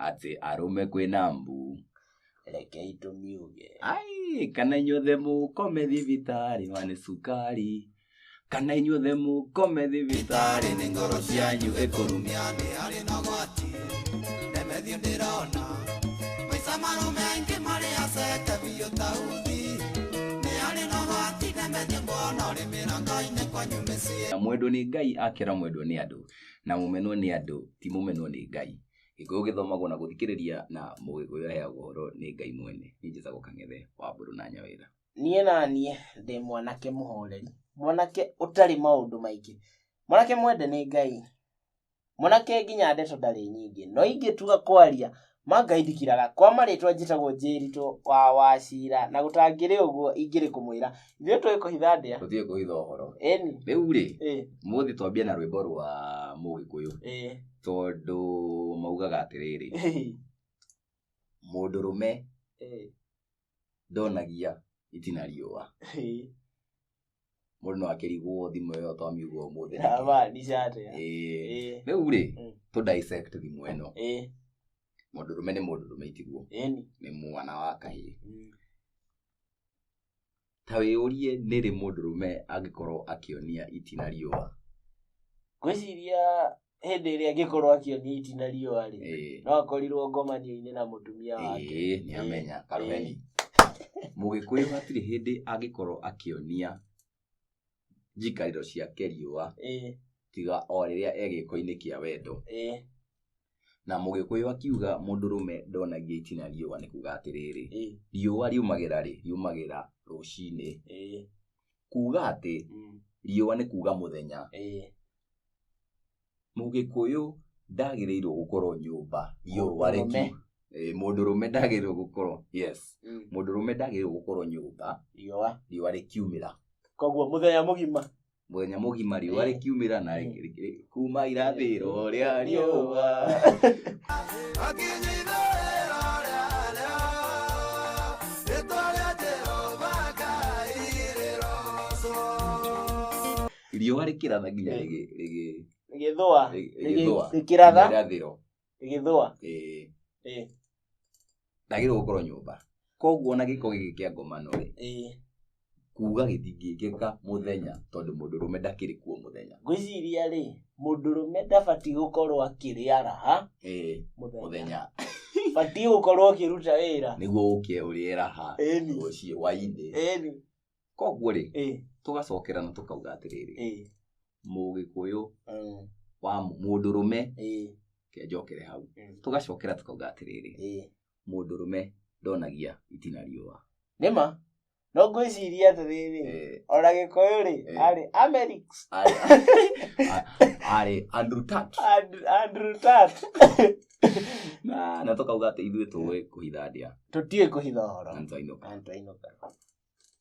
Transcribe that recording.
ati arume kwina mbu reke itumiuge ai kana inyuothe mukome thibitari mane sukari kana inyuothe mukome thibitari ni ngoro cianyu ikurumia ni ari na gwati nemethio ndirona maisa marume aingi mari acete biyo tauthi ni ari na gwati nemethio mbona uri mirangai-ini kwanyu micie mwendo ni Ngai akira mwendo ni andu na mumenwo ni andu ti mumenwo ni Ngai Gikuyu githomagwo na guthikiriria na Mugikuyu aheagwo uhoro ni Ngai mwene ni Njĩtagwo Kang'ethe wa Mburu na Nyawira niĩ naniĩ ndĩ mwanake mũhoreri mwanake ũtarĩ maũndũ maingĩ mwanake mwende nĩ Ngai mwanake nginya ndeto ndarĩ nyingĩ no ingĩtuga kwaria mangaindikiraga kwa marĩtwa njĩtagwo Njĩritũ wa Wachira na gũtangĩrĩ ũguo ingĩrĩ kũmwĩra ithuĩ tũĩ kũhitha ndĩa tũthiĩ kũhitha ũhoro ĩni rĩu rĩ mũthĩ twambia na rwĩmbo rwa Mũgĩkũyũ tondũ maugaga atĩrĩrĩ mũndũrũme ndonagia itina riũa mũndũ no akĩrigwo thimũ ĩyo twamiugwo ũmũthĩ rĩu rĩ tũ dissect thimũ ĩno mũndũrũme nĩ mũndũrũme itiguo nĩ mwana wa kahĩĩ ta wĩyũrie nĩrĩ mũndũrũme angĩkorwo akĩonia itina riũa ngwĩciria hĩndĩ ĩrĩa angĩkorwo akĩonia itina riũa rĩ no akorirwo ngomanio-inĩ na mũtumia wake nĩ amenya karũheni Mũgĩkũyũ hatirĩ hĩndĩ angĩkorwo akĩonia njikarĩro ciake riũa tiga o rĩrĩa egĩko-inĩ kĩa wendo na Mũgĩkũyũ akiuga mũndũrũme ndonagia itina riũa nĩ kuga atĩrĩrĩ riũa riumagĩra riumagĩra rũcinĩ kuga atĩ riũa nĩ kuga mũthenya Mũgĩkũyũ ndagĩrĩirwo gũkorwo nyũmba riũa rĩkiuma mũndũrũme ndagĩrĩirwo gũkorwo mũndũrũme ndagĩrĩirwo gũkorwo nyũmba riũa rĩkiumĩra koguo mũthenya mũgima riũa rĩkiumĩra na kuma irathĩro rĩa riũa riũa rĩkĩratha nginya rĩgĩthũa ndagĩrĩirwo gũkorwo nyũmba koguo ona gĩko gĩkĩ kĩa ngomano kuga gĩtingĩkĩka mũthenya tondũ mũndũrũme ndakĩrĩ kuo mũthenya ngwĩciria mũndũrũme ndabatiĩ gũkorwo akĩrĩa raha mũthenya batiĩ gũkorwo akĩruta wĩra nĩguo ũke ũrĩe raha rũciũ hwaĩ-inĩ koguo tũgacokera na tũkauga atĩrĩrĩ Mũgĩkũyũ wa mũndũrũme kĩanjokere hau tũgacokera tũkauga atĩrĩrĩ mũndũrũme ndonagia itina riũa nĩma no ngwĩciria atĩrĩrĩ ona Gĩkũyũ arĩ Amerix arĩ Andrew Tate na tũkauga atĩ ithuĩ tũĩ kũhitha ndĩa tũtiĩ kũhitha ũhoro Antainũka